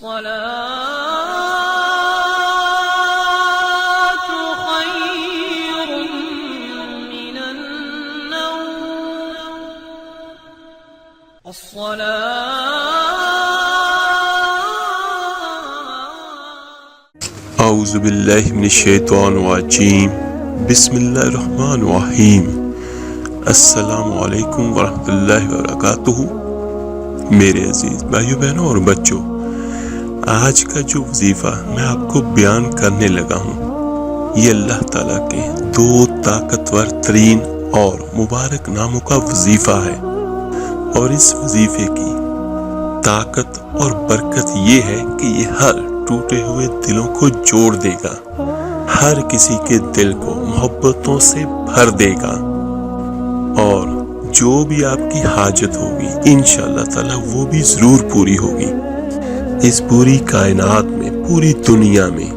الصلاة خير من النوم اعوذ باللہ من الشیطان الرجیم بسم اللہ الرحمن الرحیم السلام علیکم ورحمۃ اللہ وبرکاتہ۔ میرے عزیز بھائیو بہنوں اور بچوں، آج کا جو وظیفہ میں آپ کو بیان کرنے لگا ہوں یہ اللہ تعالیٰ کے دو طاقتور ترین اور مبارک ناموں کا وظیفہ ہے، اور اس وظیفے کی طاقت اور برکت یہ ہے کہ یہ ہر ٹوٹے ہوئے دلوں کو جوڑ دے گا، ہر کسی کے دل کو محبتوں سے بھر دے گا، اور جو بھی آپ کی حاجت ہوگی انشاءاللہ تعالی وہ بھی ضرور پوری ہوگی۔ اس پوری کائنات میں، پوری دنیا میں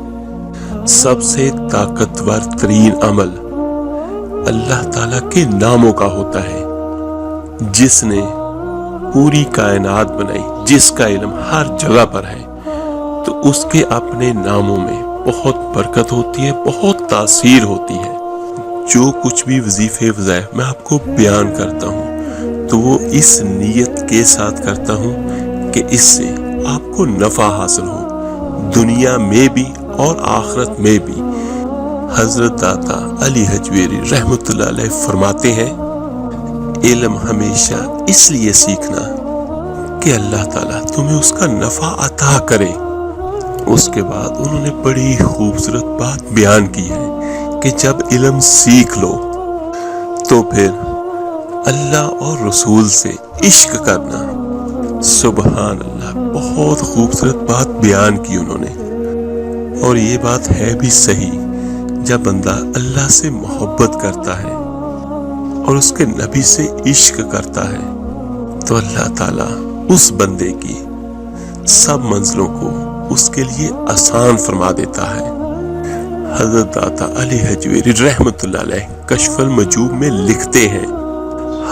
سب سے طاقتور ترین عمل اللہ تعالیٰ کے ناموں کا ہوتا ہے، جس نے پوری کائنات بنائی، جس کا علم ہر جگہ پر ہے، تو اس کے اپنے ناموں میں بہت برکت ہوتی ہے، بہت تاثیر ہوتی ہے۔ جو کچھ بھی وظیفے وظائف میں آپ کو بیان کرتا ہوں تو وہ اس نیت کے ساتھ کرتا ہوں کہ اس سے آپ کو نفع حاصل ہو، دنیا میں بھی اور آخرت میں بھی۔ حضرت داتا علی حجویری رحمۃ اللہ علیہ فرماتے ہیں، علم ہمیشہ اس لیے سیکھنا کہ اللہ تعالیٰ تمہیں اس کا نفع عطا کرے۔ اس کے بعد انہوں نے بڑی خوبصورت بات بیان کی ہے کہ جب علم سیکھ لو تو پھر اللہ اور رسول سے عشق کرنا۔ سبحان اللہ، بہت خوبصورت بات بیان کی انہوں نے، اور یہ بات ہے بھی صحیح۔ جب بندہ اللہ سے محبت کرتا ہے اور اس کے نبی سے عشق کرتا ہے تو اللہ تعالیٰ اس بندے کی سب منزلوں کو اس کے لیے آسان فرما دیتا ہے۔ حضرت داتا علی حجویری رحمۃ اللہ علیہ کشف المجوب میں لکھتے ہیں،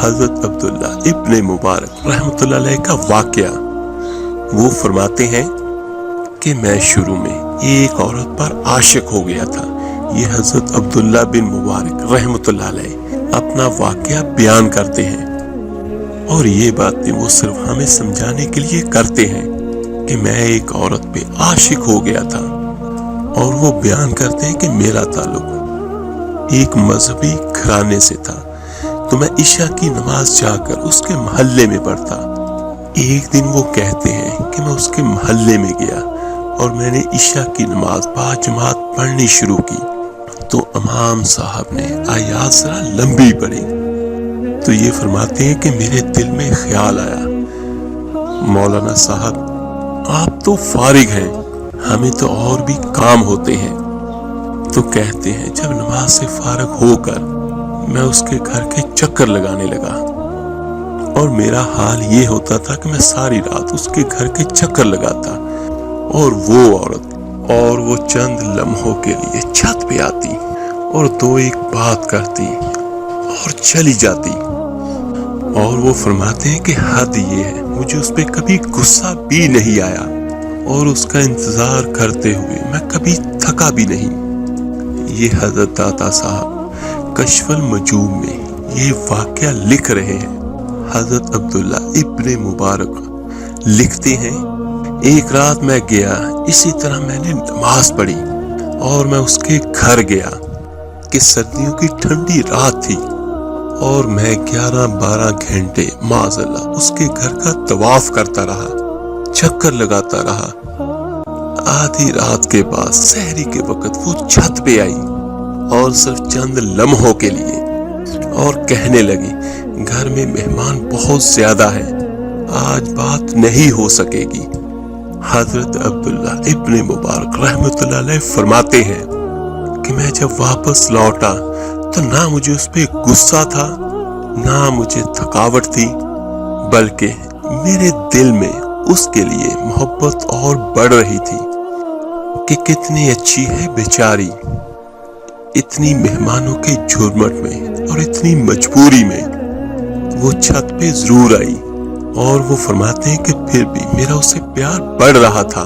حضرت عبداللہ ابن مبارک رحمۃ اللہ علیہ کا واقعہ، وہ فرماتے ہیں کہ میں شروع میں ایک عورت پر عاشق ہو گیا تھا۔ یہ حضرت عبداللہ بن مبارک رحمۃ اللہ علیہ اپنا واقعہ بیان کرتے ہیں، اور یہ باتیں وہ صرف ہمیں سمجھانے کے لیے کرتے ہیں کہ میں ایک عورت پہ عاشق ہو گیا تھا، اور وہ بیان کرتے ہیں کہ میرا تعلق ایک مذہبی گھرانے سے تھا، تو میں عشاء کی نماز جا کر اس کے محلے میں پڑھتا۔ ایک دن وہ کہتے ہیں کہ میں اس کے محلے میں گیا اور میں نے عشاء کی نماز باجماعت پڑھنی شروع کی، تو امام صاحب نے آیات ذرا لمبی پڑھی، تو یہ فرماتے ہیں کہ میرے دل میں خیال آیا، مولانا صاحب آپ تو فارغ ہیں، ہمیں تو اور بھی کام ہوتے ہیں۔ تو کہتے ہیں جب نماز سے فارغ ہو کر میں اس کے گھر کے چکر لگانے لگا، اور میرا حال یہ ہوتا تھا کہ میں ساری رات اس کے گھر کے چکر لگاتا، اور وہ عورت اور وہ چند لمحوں کے لیے چھت پہ آتی اور دو ایک بات کرتی اور چلی جاتی۔ اور وہ فرماتے ہیں کہ حد یہ ہے، مجھے اس پہ کبھی غصہ بھی نہیں آیا، اور اس کا انتظار کرتے ہوئے میں کبھی تھکا بھی نہیں۔ یہ حضرت داتا صاحب کشف المجوب میں یہ واقعہ لکھ رہے ہیں۔ حضرت عبداللہ ابن مبارک لکھتے ہیں، ایک رات میں گیا، اسی طرح میں نے نماز پڑھی اور میں اس کے گھر گیا کہ سردیوں کی ٹھنڈی رات تھی، اور میں 11-12 گھنٹے معاذ اللہ اس کے گھر کا طواف کرتا رہا، چکر لگاتا رہا۔ آدھی رات کے بعد سحری کے وقت وہ چھت پہ آئی، اور صرف چند لمحوں کے لیے، اور کہنے لگی گھر میں مہمان بہت زیادہ ہیں، آج بات نہیں ہو سکے گی۔ حضرت عبداللہ ابن مبارک رحمۃ اللہ علیہ فرماتے ہیں کہ میں جب واپس لوٹا تو نہ مجھے اس پہ غصہ تھا، نہ مجھے تھکاوٹ تھی، بلکہ میرے دل میں اس کے لیے محبت اور بڑھ رہی تھی کہ کتنی اچھی ہے بیچاری، اتنی مہمانوں کے جھرمٹ میں اور اتنی مجبوری میں وہ چھت پہ ضرور آئی اور وہ فرماتے ہیں کہ پھر بھی میرا اسے پیار بڑھ رہا تھا۔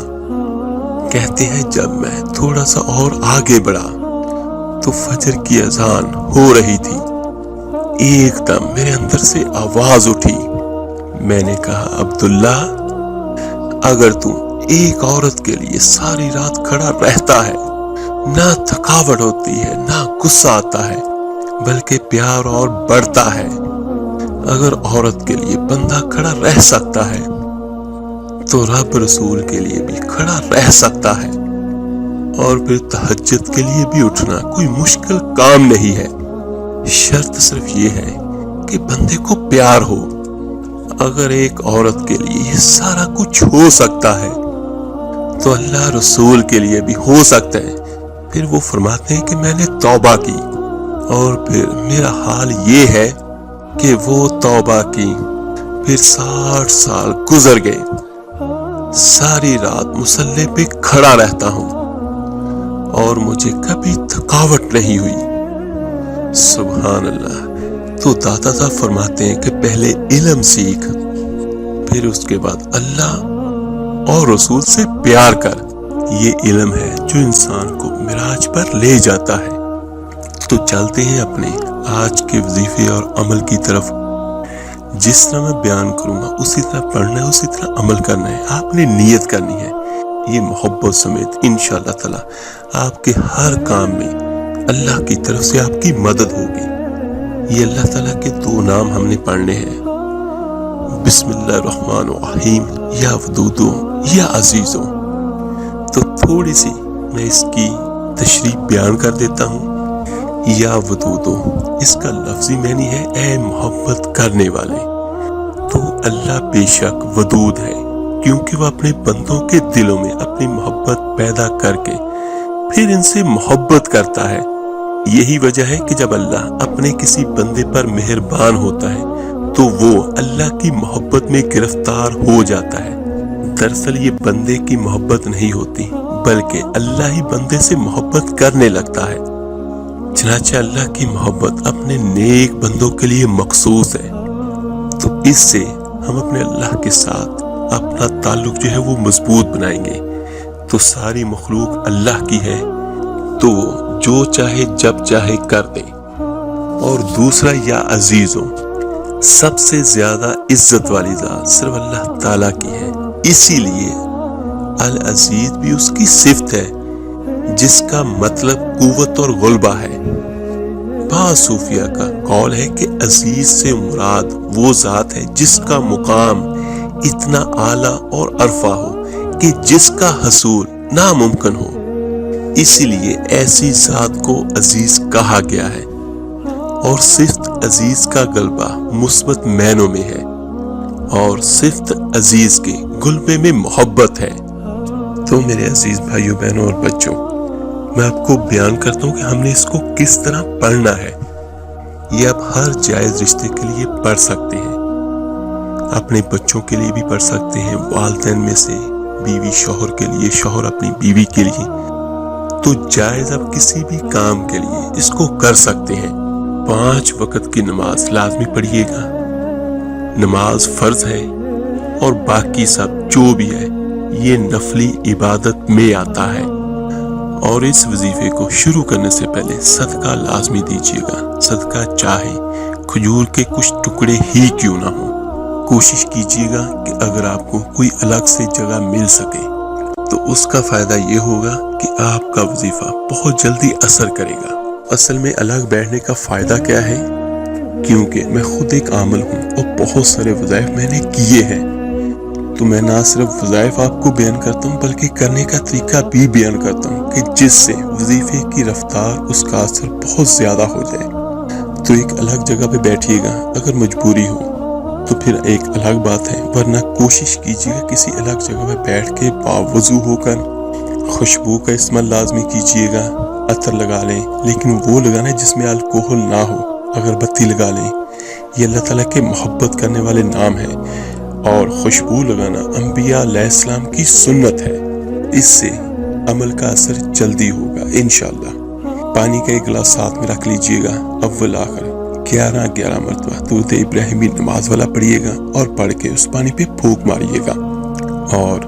کہتے ہیں جب میں تھوڑا سا اور آگے بڑھا تو فجر کی اذان ہو رہی تھی۔ ایک دم میرے اندر سے آواز اٹھی۔ میں نے کہا عبداللہ، اگر تو ایک عورت کے لیے ساری رات کھڑا رہتا ہے، نہ تھکاوٹ ہوتی ہے، نہ غصہ آتا ہے، بلکہ پیار اور بڑھتا ہے، اگر عورت کے لیے بندہ کھڑا رہ سکتا ہے تو رب رسول کے لیے بھی کھڑا رہ سکتا ہے۔ اور پھر تہجد کے لیے بھی اٹھنا کوئی مشکل کام نہیں ہے، شرط صرف یہ ہے کہ بندے کو پیار ہو۔ اگر ایک عورت کے لیے یہ سارا کچھ ہو سکتا ہے تو اللہ رسول کے لیے بھی ہو سکتا ہے۔ پھر وہ فرماتے ہیں کہ میں نے توبہ کی، اور پھر میرا حال یہ ہے کہ وہ توبہ کی، پھر 60 سال گزر گئے، ساری رات مصلی پہ کھڑا رہتا ہوں اور مجھے کبھی تھکاوٹ نہیں ہوئی۔ سبحان اللہ۔ تو داتا صاحب فرماتے ہیں کہ پہلے علم سیکھ، پھر اس کے بعد اللہ اور رسول سے پیار کر۔ یہ علم ہے جو انسان کو معراج پر لے جاتا ہے۔ تو چلتے ہیں اپنے آج کے وظیفے اور عمل کی طرف۔ جس طرح میں بیان کروں گا اسی طرح پڑھنا ہے، اسی طرح عمل کرنا ہے۔ آپ نے نیت کرنی ہے، یہ محبت سمیت انشاءاللہ تعالی آپ کے ہر کام میں اللہ کی طرف سے آپ کی مدد ہوگی۔ یہ اللہ تعالیٰ کے 2 نام ہم نے پڑھنے ہیں، بسم اللہ الرحمن الرحیم، یا ودودو یا عزیزو۔ تو تھوڑی سی میں اس کی تشریح بیان کر دیتا ہوں۔ یا ودودو، اس کا لفظی معنی ہے اے محبت کرنے والے۔ تو اللہ بے شک ودود ہے، کیونکہ وہ اپنے بندوں کے دلوں میں اپنی محبت پیدا کر کے پھر ان سے محبت کرتا ہے۔ یہی وجہ ہے کہ جب اللہ اپنے کسی بندے پر مہربان ہوتا ہے تو وہ اللہ کی محبت میں گرفتار ہو جاتا ہے۔ دراصل یہ بندے کی محبت نہیں ہوتی، بلکہ اللہ ہی بندے سے محبت کرنے لگتا ہے۔ چنانچہ اللہ کی محبت اپنے نیک بندوں کے لیے مخصوص ہے، تو اس سے ہم اپنے اللہ کے ساتھ اپنا تعلق جو ہے وہ مضبوط بنائیں گے۔ تو ساری مخلوق اللہ کی ہے، تو جو چاہے جب چاہے کر دے۔ اور دوسرا یا عزیزوں، سب سے زیادہ عزت والی ذات صرف اللہ تعالیٰ کی ہے، اسی لیے العزیز بھی اس کی صفت ہے جس کا مطلب قوت اور غلبہ ہے۔ بعض صوفیہ کا قول ہے کہ عزیز سے مراد وہ ذات ہے جس کا مقام اتنا اعلیٰ اور عرفہ ہو کہ جس کا حصول ناممکن ہو، اسی لیے ایسی ذات کو عزیز کہا گیا ہے۔ اور صفت عزیز کا غلبہ مثبت معنوں میں ہے، اور صفت عزیز کے غلبے میں محبت ہے۔ تو میرے عزیز بھائیوں بہنوں اور بچوں، میں آپ کو بیان کرتا ہوں کہ ہم نے اس کو کس طرح پڑھنا ہے۔ یہ آپ ہر جائز رشتے کے لیے پڑھ سکتے ہیں، اپنے بچوں کے لیے بھی پڑھ سکتے ہیں، والدین میں سے بیوی شوہر کے لیے، شوہر اپنی بیوی کے لیے۔ تو جائز آپ کسی بھی کام کے لیے اس کو کر سکتے ہیں۔ 5 وقت کی نماز لازمی پڑھیے گا، نماز فرض ہے، اور باقی سب جو بھی ہے یہ نفلی عبادت میں آتا ہے۔ اور اس وظیفے کو شروع کرنے سے پہلے صدقہ لازمی دیجیے گا۔ صدقہ چاہے کھجور کے کچھ ٹکڑے ہی کیوں نہ ہوں، کوشش کیجیے گا کہ اگر آپ کو کوئی الگ سے جگہ مل سکے تو اس کا فائدہ یہ ہوگا کہ آپ کا وظیفہ بہت جلدی اثر کرے گا۔ اصل میں الگ بیٹھنے کا فائدہ کیا ہے؟ کیونکہ میں خود ایک عامل ہوں اور بہت سارے وظائف میں نے کیے ہیں، تو میں نہ صرف وظائف آپ کو بیان کرتا ہوں بلکہ کرنے کا طریقہ بھی بیان کرتا ہوں کہ جس سے وظیفے کی رفتار، اس کا اثر بہت زیادہ ہو جائے۔ تو ایک الگ جگہ پہ بیٹھیے گا، اگر مجبوری ہو تو پھر ایک الگ بات ہے، ورنہ کوشش کیجیے گا کسی الگ جگہ پہ بیٹھ کے باوضو ہو کر خوشبو کا استعمال لازمی کیجیے گا۔ عطر لگا لیں، لیکن وہ لگانا ہے جس میں الکوہل نہ ہو۔ اگربتی لگا لیں، یہ اللہ تعالیٰ کے محبت کرنے والے نام ہے، اور خوشبو لگانا انبیاء علیہ السلام کی سنت ہے۔ اس سے عمل کا اثر جلدی ہوگا انشاءاللہ۔ پانی کا ایک گلاس ساتھ میں رکھ لیجئے گا اول آخر، 11 مرتبہ درود ابراہیمی نماز والا پڑھیے گا اور پڑھ کے اس پانی پہ پھونک ماریے گا، اور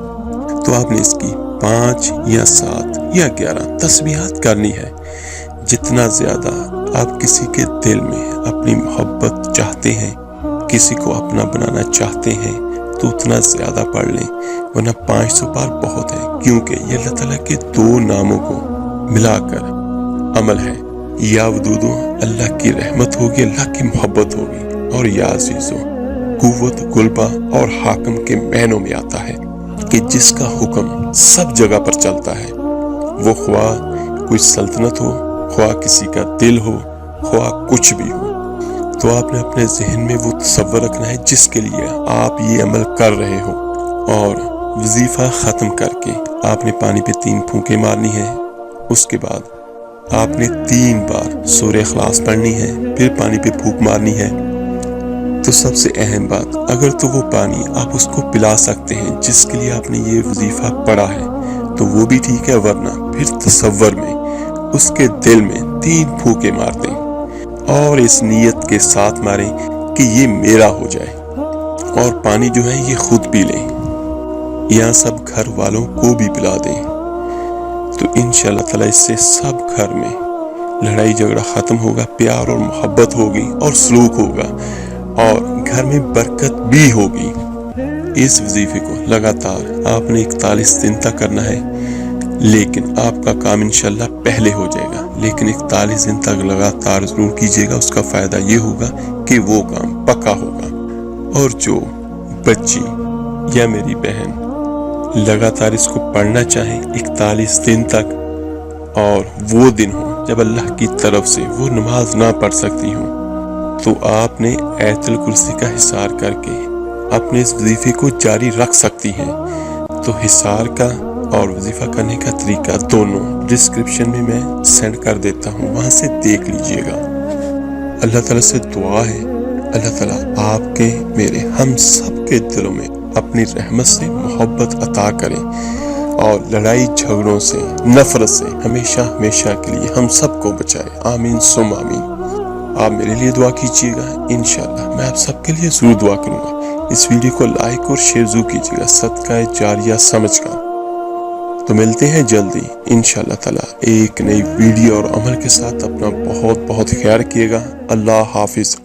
تو آپ نے اس کی 5 یا 7 یا 11 تسبیحات کرنی ہے۔ جتنا زیادہ آپ کسی کے دل میں اپنی محبت چاہتے ہیں، کسی کو اپنا بنانا چاہتے ہیں، تو اتنا زیادہ پڑھ لیں، ورنہ 500 بار بہت ہے، کیونکہ یہ اللہ تعالیٰ کے 2 ناموں کو ملا کر عمل ہے۔ یا ودودو اللہ کی رحمت ہوگی، اللہ کی محبت ہوگی، اور یا عزیزو قوت غلبہ اور حاکم کے معنوں میں آتا ہے کہ جس کا حکم سب جگہ پر چلتا ہے، وہ خواہ کوئی سلطنت ہو، خواہ کسی کا دل ہو، خواہ کچھ بھی ہو۔ تو آپ نے اپنے ذہن میں وہ تصور رکھنا ہے جس کے لیے آپ یہ عمل کر رہے ہو، اور وظیفہ ختم کر کے آپ نے پانی پہ 3 پھونکے مارنی ہے۔ اس کے بعد آپ نے 3 بار سورہ اخلاص پڑھنی ہے، پھر پانی پہ پھونک مارنی ہے۔ تو سب سے اہم بات، اگر تو وہ پانی آپ اس کو پلا سکتے ہیں جس کے لیے آپ نے یہ وظیفہ پڑھا ہے تو وہ بھی ٹھیک ہے، ورنہ پھر تصور میں اس کے دل میں 3 پھونکے مار دیں، اور اس نیت کے ساتھ ماریں کہ یہ میرا ہو جائے، اور پانی جو ہے یہ خود پی لیں یا سب گھر والوں کو بھی پلا دیں۔ تو انشاءاللہ تعالیٰ اس سے سب گھر میں لڑائی جھگڑا ختم ہوگا، پیار اور محبت ہوگی اور سلوک ہوگا، اور گھر میں برکت بھی ہوگی۔ اس وظیفے کو لگاتار آپ نے 41 دن تک کرنا ہے، لیکن آپ کا کام انشاءاللہ پہلے ہو جائے گا، لیکن 41 دن تک لگاتار ضرور کیجیے گا۔ اس کا فائدہ یہ ہوگا کہ وہ کام پکا ہوگا۔ اور جو بچی یا میری بہن لگاتار اس کو پڑھنا چاہیں 41 دن تک، اور وہ دن ہوں جب اللہ کی طرف سے وہ نماز نہ پڑھ سکتی ہوں، تو آپ نے آیت الکرسی کا حصار کر کے اپنے اس وظیفے کو جاری رکھ سکتی ہیں۔ تو حصار کا اور وظیفہ کرنے کا طریقہ دونوں ڈسکرپشن میں میں سینڈ کر دیتا ہوں، وہاں سے دیکھ لیجئے گا۔ اللہ تعالیٰ سے دعا ہے اللہ تعالیٰ آپ کے میرے ہم سب کے دلوں میں اپنی رحمت سے محبت عطا کریں، اور لڑائی جھگڑوں سے، نفرت سے ہمیشہ ہمیشہ کے لیے ہم سب کو بچائے، آمین ثم آمین۔ آپ میرے لیے دعا کیجیے گا، انشاءاللہ میں آپ سب کے لیے ضرور دعا کروں گا۔ اس ویڈیو کو لائک اور شیئر ضرور کیجیے گا، صدقہ جاریہ سمجھ کر۔ تو ملتے ہیں جلدی انشاءاللہ تعالیٰ ایک نئی ویڈیو اور عمل کے ساتھ۔ اپنا بہت بہت خیال رکھیے گا۔ اللہ حافظ۔